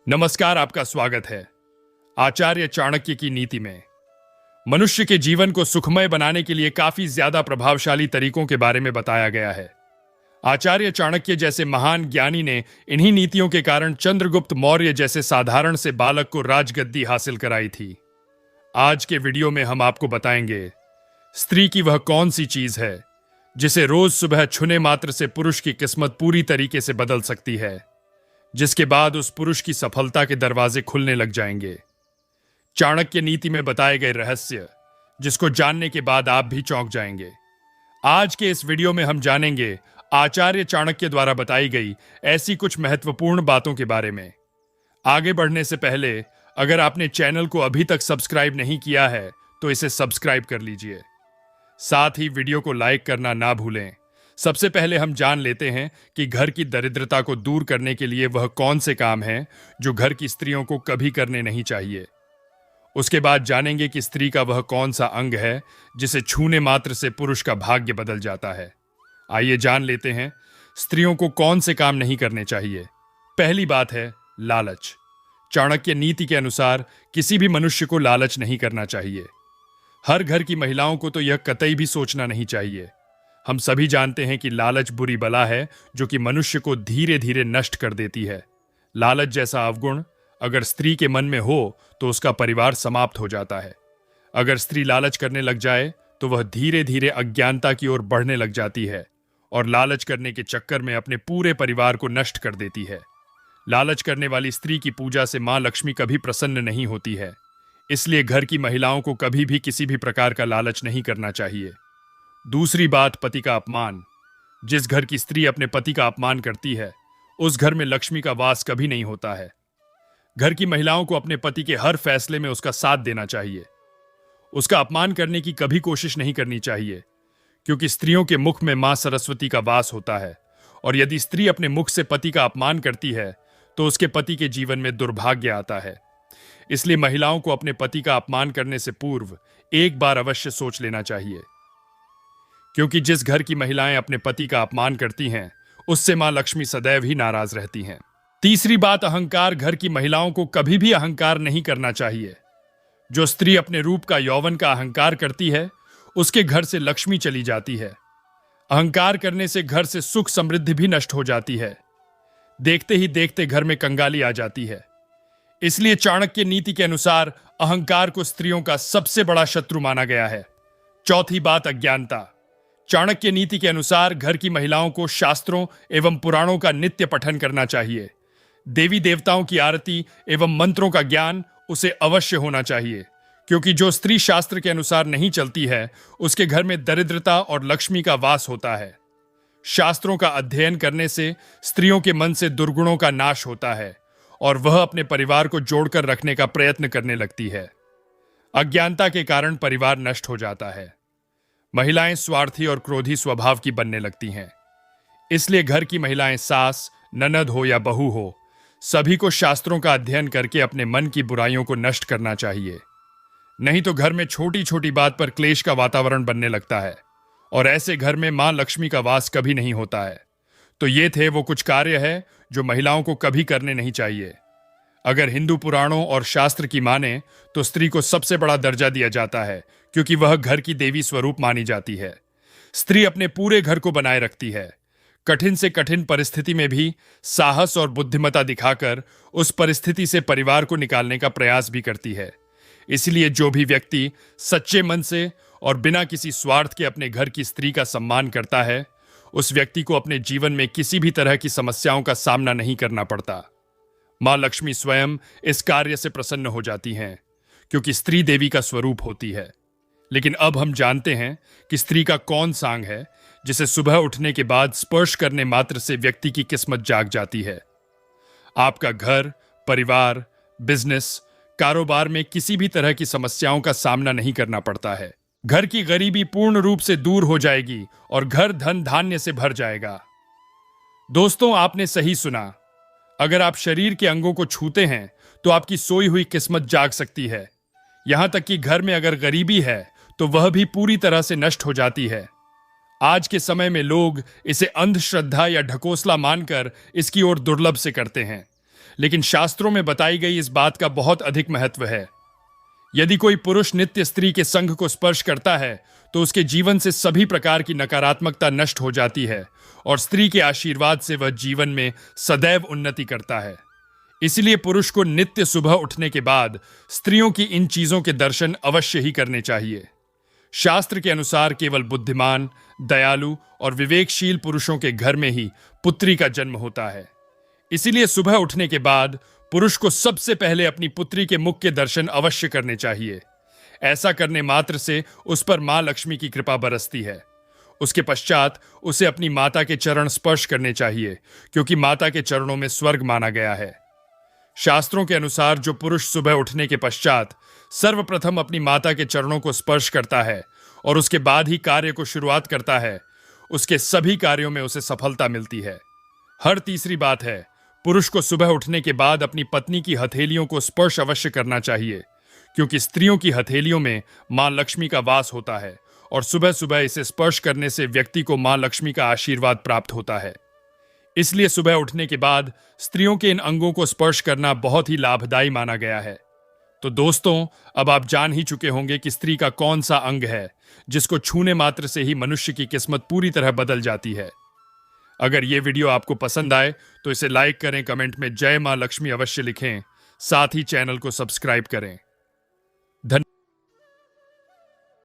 नमस्कार, आपका स्वागत है आचार्य चाणक्य की नीति में। मनुष्य के जीवन को सुखमय बनाने के लिए काफी ज्यादा प्रभावशाली तरीकों के बारे में बताया गया है। आचार्य चाणक्य जैसे महान ज्ञानी ने इन्हीं नीतियों के कारण चंद्रगुप्त मौर्य जैसे साधारण से बालक को राजगद्दी हासिल कराई थी। आज के वीडियो में हम आपको बताएंगे स्त्री की वह कौन सी चीज है जिसे रोज सुबह छूने मात्र से पुरुष की किस्मत पूरी तरीके से बदल सकती है, जिसके बाद उस पुरुष की सफलता के दरवाजे खुलने लग जाएंगे। चाणक्य नीति में बताए गए रहस्य जिसको जानने के बाद आप भी चौंक जाएंगे। आज के इस वीडियो में हम जानेंगे आचार्य चाणक्य द्वारा बताई गई ऐसी कुछ महत्वपूर्ण बातों के बारे में। आगे बढ़ने से पहले अगर आपने चैनल को अभी तक सब्सक्राइब नहीं किया है तो इसे सब्सक्राइब कर लीजिए। साथ ही वीडियो को लाइक करना ना भूलें। सबसे पहले हम जान लेते हैं कि घर की दरिद्रता को दूर करने के लिए वह कौन से काम हैं जो घर की स्त्रियों को कभी करने नहीं चाहिए। उसके बाद जानेंगे कि स्त्री का वह कौन सा अंग है जिसे छूने मात्र से पुरुष का भाग्य बदल जाता है। आइए जान लेते हैं स्त्रियों को कौन से काम नहीं करने चाहिए। पहली बात है लालच। चाणक्य नीति के अनुसार किसी भी मनुष्य को लालच नहीं करना चाहिए। हर घर की महिलाओं को तो यह कतई भी सोचना नहीं चाहिए। हम सभी जानते हैं कि लालच बुरी बला है जो कि मनुष्य को धीरे धीरे नष्ट कर देती है। लालच जैसा अवगुण अगर स्त्री के मन में हो तो उसका परिवार समाप्त हो जाता है। अगर स्त्री लालच करने लग जाए तो वह धीरे धीरे अज्ञानता की ओर बढ़ने लग जाती है और लालच करने के चक्कर में अपने पूरे परिवार को नष्ट कर देती है। लालच करने वाली स्त्री की पूजा से मां लक्ष्मी कभी प्रसन्न नहीं होती है। इसलिए घर की महिलाओं को कभी भी किसी भी प्रकार का लालच नहीं करना चाहिए। दूसरी बात, पति का अपमान। जिस घर की स्त्री अपने पति का अपमान करती है उस घर में लक्ष्मी का वास कभी नहीं होता है। घर की महिलाओं को अपने पति के हर फैसले में उसका साथ देना चाहिए। उसका अपमान करने की कभी कोशिश नहीं करनी चाहिए, क्योंकि स्त्रियों के मुख में मां सरस्वती का वास होता है और यदि स्त्री अपने मुख से पति का अपमान करती है तो उसके पति के जीवन में दुर्भाग्य आता है। इसलिए महिलाओं को अपने पति का अपमान करने से पूर्व एक बार अवश्य सोच लेना चाहिए, क्योंकि जिस घर की महिलाएं अपने पति का अपमान करती हैं उससे मां लक्ष्मी सदैव ही नाराज रहती हैं। तीसरी बात, अहंकार। घर की महिलाओं को कभी भी अहंकार नहीं करना चाहिए। जो स्त्री अपने रूप का, यौवन का अहंकार करती है उसके घर से लक्ष्मी चली जाती है। अहंकार करने से घर से सुख समृद्धि भी नष्ट हो जाती है। देखते ही देखते घर में कंगाली आ जाती है। इसलिए चाणक्य नीति के अनुसार अहंकार को स्त्रियों का सबसे बड़ा शत्रु माना गया है। चौथी बात, अज्ञानता। चाणक्य नीति के अनुसार घर की महिलाओं को शास्त्रों एवं पुराणों का नित्य पठन करना चाहिए। देवी देवताओं की आरती एवं मंत्रों का ज्ञान उसे अवश्य होना चाहिए, क्योंकि जो स्त्री शास्त्र के अनुसार नहीं चलती है उसके घर में दरिद्रता और लक्ष्मी का वास होता है। शास्त्रों का अध्ययन करने से स्त्रियों के मन से दुर्गुणों का नाश होता है और वह अपने परिवार को जोड़कर रखने का प्रयत्न करने लगती है। अज्ञानता के कारण परिवार नष्ट हो जाता है। महिलाएं स्वार्थी और क्रोधी स्वभाव की बनने लगती हैं। इसलिए घर की महिलाएं, सास, ननद हो या बहू हो, सभी को शास्त्रों का अध्ययन करके अपने मन की बुराइयों को नष्ट करना चाहिए। नहीं तो घर में छोटी छोटी बात पर क्लेश का वातावरण बनने लगता है और ऐसे घर में मां लक्ष्मी का वास कभी नहीं होता है। तो ये थे वो कुछ कार्य है जो महिलाओं को कभी करने नहीं चाहिए। अगर हिंदू पुराणों और शास्त्र की माने तो स्त्री को सबसे बड़ा दर्जा दिया जाता है, क्योंकि वह घर की देवी स्वरूप मानी जाती है। स्त्री अपने पूरे घर को बनाए रखती है। कठिन से कठिन परिस्थिति में भी साहस और बुद्धिमत्ता दिखाकर उस परिस्थिति से परिवार को निकालने का प्रयास भी करती है। इसलिए जो भी व्यक्ति सच्चे मन से और बिना किसी स्वार्थ के अपने घर की स्त्री का सम्मान करता है उस व्यक्ति को अपने जीवन में किसी भी तरह की समस्याओं का सामना नहीं करना पड़ता। मां लक्ष्मी स्वयं इस कार्य से प्रसन्न हो जाती हैं, क्योंकि स्त्री देवी का स्वरूप होती है। लेकिन अब हम जानते हैं कि स्त्री का कौन सा अंग है जिसे सुबह उठने के बाद स्पर्श करने मात्र से व्यक्ति की किस्मत जाग जाती है। आपका घर, परिवार, बिजनेस, कारोबार में किसी भी तरह की समस्याओं का सामना नहीं करना पड़ता है। घर की गरीबी पूर्ण रूप से दूर हो जाएगी और घर धन धान्य से भर जाएगा। दोस्तों, आपने सही सुना। अगर आप शरीर के अंगों को छूते हैं तो आपकी सोई हुई किस्मत जाग सकती है। यहां तक कि घर में अगर गरीबी है तो वह भी पूरी तरह से नष्ट हो जाती है। आज के समय में लोग इसे अंधश्रद्धा या ढकोसला मानकर इसकी ओर दुर्लभ से करते हैं, लेकिन शास्त्रों में बताई गई इस बात का बहुत अधिक महत्व है। यदि कोई पुरुष नित्य स्त्री के संग को स्पर्श करता है तो उसके जीवन से सभी प्रकार की नकारात्मकता नष्ट हो जाती है और स्त्री के आशीर्वाद से वह जीवन में सदैव उन्नति करता है। इसलिए पुरुष को नित्य सुबह उठने के बाद स्त्रियों की इन चीजों के दर्शन अवश्य ही करने चाहिए। शास्त्र के अनुसार केवल बुद्धिमान, दयालु और विवेकशील पुरुषों के घर में ही पुत्री का जन्म होता है। इसीलिए सुबह उठने के बाद पुरुष को सबसे पहले अपनी पुत्री के मुख के दर्शन अवश्य करने चाहिए। ऐसा करने मात्र से उस पर मां लक्ष्मी की कृपा बरसती है। उसके पश्चात उसे अपनी माता के चरण स्पर्श करने चाहिए, क्योंकि माता के चरणों में स्वर्ग माना गया है। शास्त्रों के अनुसार जो पुरुष सुबह उठने के पश्चात सर्वप्रथम अपनी माता के चरणों को स्पर्श करता है और उसके बाद ही कार्य को शुरुआत करता है, उसके सभी कार्यों में उसे सफलता मिलती है। हर तीसरी बात है, पुरुष को सुबह उठने के बाद अपनी पत्नी की हथेलियों को स्पर्श अवश्य करना चाहिए, क्योंकि स्त्रियों की हथेलियों में मां लक्ष्मी का वास होता है और सुबह सुबह इसे स्पर्श करने से व्यक्ति को मां लक्ष्मी का आशीर्वाद प्राप्त होता है। इसलिए सुबह उठने के बाद स्त्रियों के इन अंगों को स्पर्श करना बहुत ही लाभदायी माना गया है। तो दोस्तों, अब आप जान ही चुके होंगे कि स्त्री का कौन सा अंग है जिसको छूने मात्र से ही मनुष्य की किस्मत पूरी तरह बदल जाती है। अगर ये वीडियो आपको पसंद आए तो इसे लाइक करें, कमेंट में जय मां लक्ष्मी अवश्य लिखें, साथ ही चैनल को सब्सक्राइब करें।